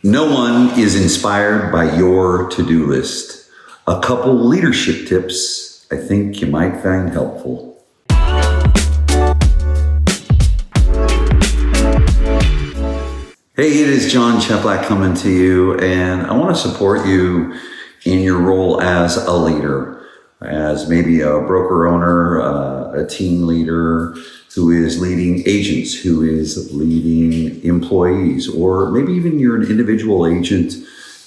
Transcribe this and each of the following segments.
No one is inspired by your to-do list. A couple leadership tips I think you might find helpful. Hey, it is John Cheplack coming to you, and I want to support you in your role as a leader, as maybe a broker owner, a team leader who is leading agents, who is leading employees, or maybe even you're an individual agent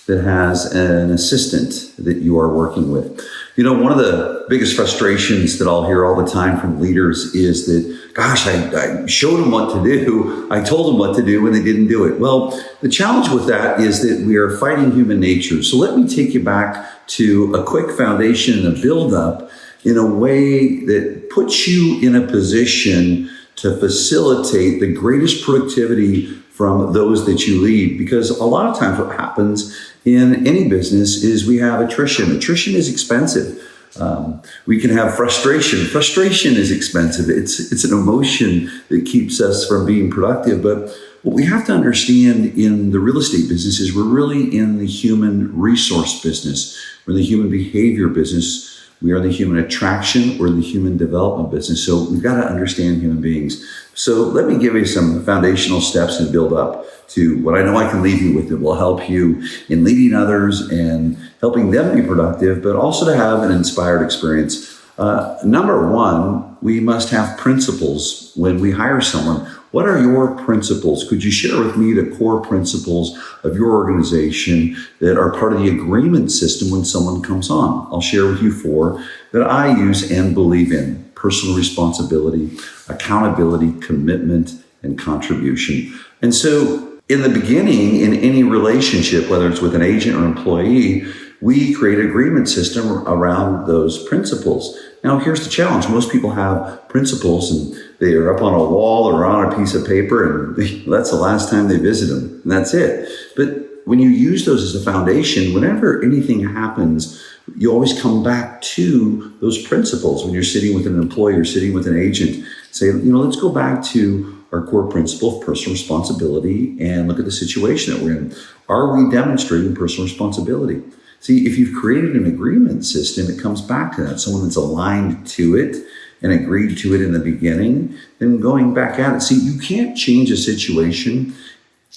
that has an assistant that you are working with. You know, one of the biggest frustrations that I'll hear all the time from leaders is that, gosh, I showed them what to do. I told them what to do when they didn't do it. Well, the challenge with that is that we are fighting human nature. So let me take you back to a quick foundation and a build-up in a way that puts you in a position to facilitate the greatest productivity from those that you lead. Because a lot of times what happens in any business is we have attrition. Attrition is expensive. We can have frustration. Frustration is expensive. It's an emotion that keeps us from being productive. But what we have to understand in the real estate business is we're really in the human resource business. We're in the human behavior business. We are in the human attraction or the human development business. So we've got to understand human beings. So let me give you some foundational steps and build up to what I know I can leave you with that will help you in leading others and helping them be productive, but also to have an inspired experience. Number one, we must have principles when we hire someone. What are your principles? Could you share with me the core principles of your organization that are part of the agreement system when someone comes on? I'll share with you 4 that I use and believe in: personal responsibility, accountability, commitment, and contribution. And so in the beginning, in any relationship, whether it's with an agent or employee, we create an agreement system around those principles. Now, here's the challenge. Most people have principles and they are up on a wall or on a piece of paper, and that's the last time they visit them, and that's it. But when you use those as a foundation, whenever anything happens, you always come back to those principles. When you're sitting with an employee or sitting with an agent, say, let's go back to our core principle of personal responsibility and look at the situation that we're in. Are we demonstrating personal responsibility? See, if you've created an agreement system, it comes back to that. Someone that's aligned to it and agreed to it in the beginning, then going back at it. See, you can't change a situation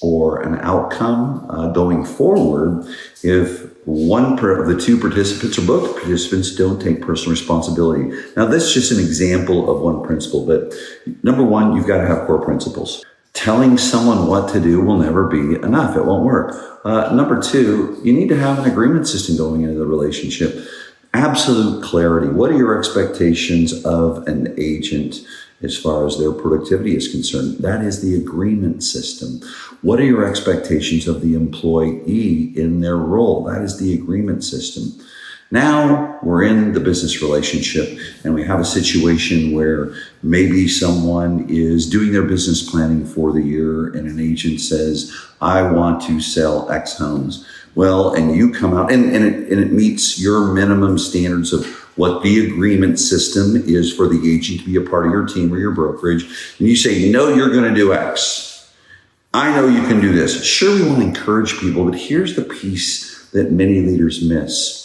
or an outcome going forward if one of the 2 participants or both participants don't take personal responsibility. Now, that's just an example of one principle, but number 1, you've got to have core principles. Telling someone what to do will never be enough. It won't work. Number 2, you need to have an agreement system going into the relationship. Absolute clarity. What are your expectations of an agent as far as their productivity is concerned? That is the agreement system. What are your expectations of the employee in their role? That is the agreement system. Now we're in the business relationship and we have a situation where maybe someone is doing their business planning for the year and an agent says, I want to sell X homes. Well, and you come out and it meets your minimum standards of what the agreement system is for the agent to be a part of your team or your brokerage. And you say, no, you're going to do X. I know you can do this. Sure, we want to encourage people, but here's the piece that many leaders miss.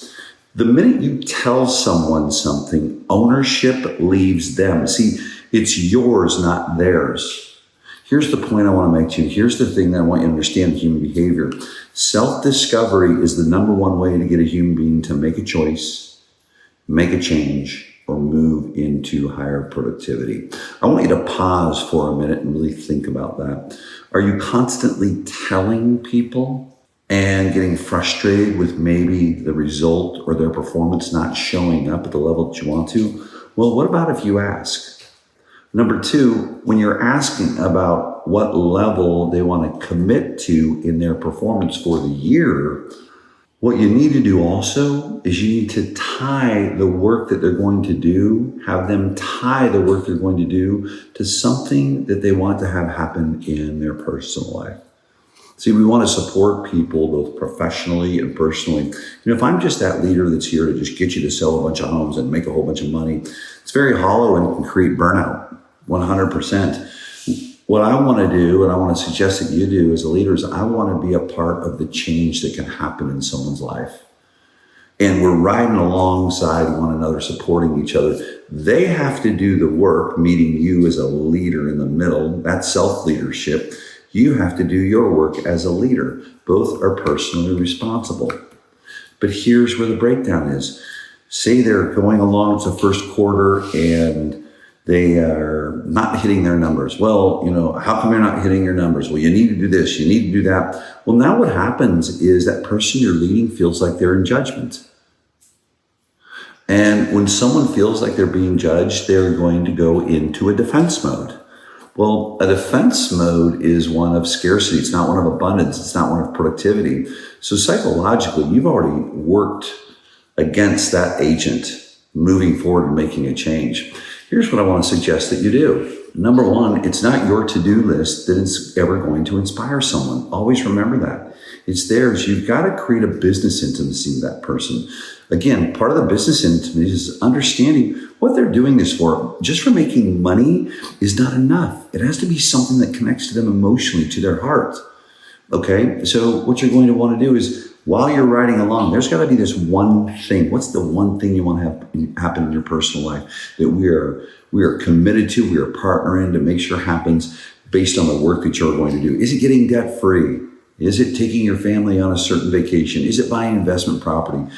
The minute you tell someone something, ownership leaves them. See, it's yours, not theirs. Here's the point I want to make to you. Here's the thing that I want you to understand human behavior. Self-discovery is the number 1 way to get a human being to make a choice, make a change, or move into higher productivity. I want you to pause for a minute and really think about that. Are you constantly telling people and getting frustrated with maybe the result or their performance not showing up at the level that you want to? Well, what about if you ask? Number 2, when you're asking about what level they want to commit to in their performance for the year, what you need to do also is you need to tie the work that they're going to do, have them tie the work they're going to do to something that they want to have happen in their personal life. See, we want to support people both professionally and personally. If I'm just that leader that's here to just get you to sell a bunch of homes and make a whole bunch of money, it's very hollow and can create burnout, 100%. What I want to do, and I want to suggest that you do as a leader, is I want to be a part of the change that can happen in someone's life. And we're riding alongside one another, supporting each other. They have to do the work, meeting you as a leader in the middle. That's self-leadership. You have to do your work as a leader. Both are personally responsible. But here's where the breakdown is. Say they're going along, it's the first quarter, and they are not hitting their numbers. Well, how come you're not hitting your numbers? Well, you need to do this, you need to do that. Well, now what happens is that person you're leading feels like they're in judgment. And when someone feels like they're being judged, they're going to go into a defense mode. Well, a defense mode is one of scarcity. It's not one of abundance. It's not one of productivity. So psychologically, you've already worked against that agent moving forward and making a change. Here's what I want to suggest that you do. Number one, it's not your to-do list that is ever going to inspire someone. Always remember that. It's theirs. You've got to create a business intimacy with that person. Again, part of the business intimacy is understanding what they're doing this for. Just for making money is not enough. It has to be something that connects to them emotionally, to their heart. Okay? So what you're going to want to do is, while you're riding along, there's got to be this one thing. What's the one thing you want to have happen in your personal life that we are committed to, we are partnering to make sure happens based on the work that you're going to do? Is it getting debt free? Is it taking your family on a certain vacation? Is it buying investment property?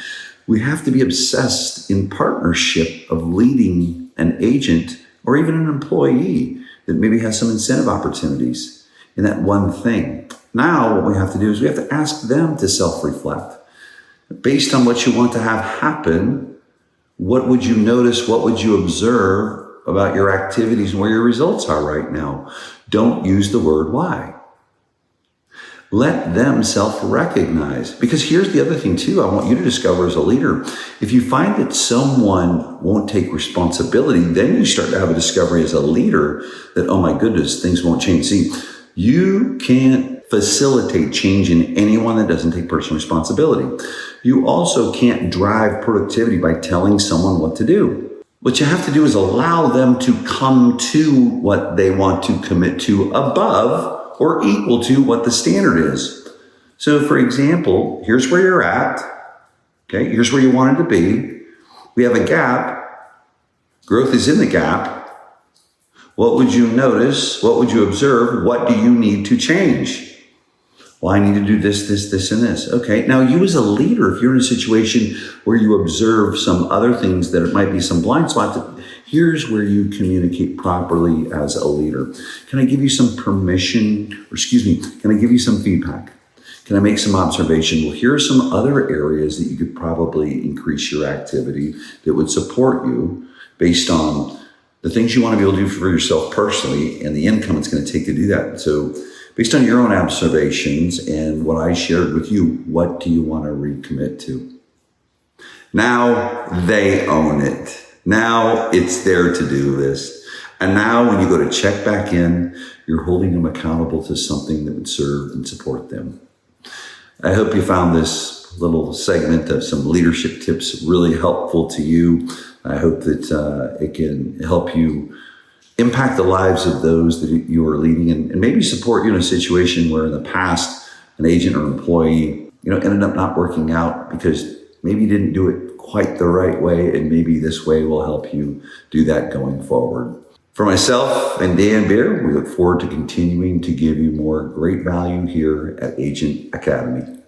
We have to be obsessed in partnership of leading an agent or even an employee that maybe has some incentive opportunities in that one thing. Now, what we have to do is we have to ask them to self-reflect. Based on what you want to have happen, what would you notice? What would you observe about your activities and where your results are right now? Don't use the word why. Let them self-recognize. Because here's the other thing too, I want you to discover as a leader. If you find that someone won't take responsibility, then you start to have a discovery as a leader that, oh my goodness, things won't change. See, you can't facilitate change in anyone that doesn't take personal responsibility. You also can't drive productivity by telling someone what to do. What you have to do is allow them to come to what they want to commit to above or equal to what the standard is. So for example, here's where you're at. Okay, here's where you wanted to be. We have a gap. Growth is in the gap. What would you notice? What would you observe? What do you need to change? Well, I need to do this, this, and this. Okay, now you as a leader, if you're in a situation where you observe some other things that it might be some blind spots, here's where you communicate properly as a leader. Can I give you some permission, can I give you some feedback? Can I make some observation? Well, here are some other areas that you could probably increase your activity that would support you based on the things you want to be able to do for yourself personally and the income it's going to take to do that. So based on your own observations and what I shared with you, what do you want to recommit to? Now they own it. Now it's their to-do list. And now when you go to check back in, you're holding them accountable to something that would serve and support them. I hope you found this little segment of some leadership tips really helpful to you. I hope that it can help you impact the lives of those that you are leading and maybe support you in a situation where in the past an agent or employee ended up not working out because maybe you didn't do it quite the right way, and maybe this way will help you do that going forward. For myself and Dan Beer, we look forward to continuing to give you more great value here at Agent Academy.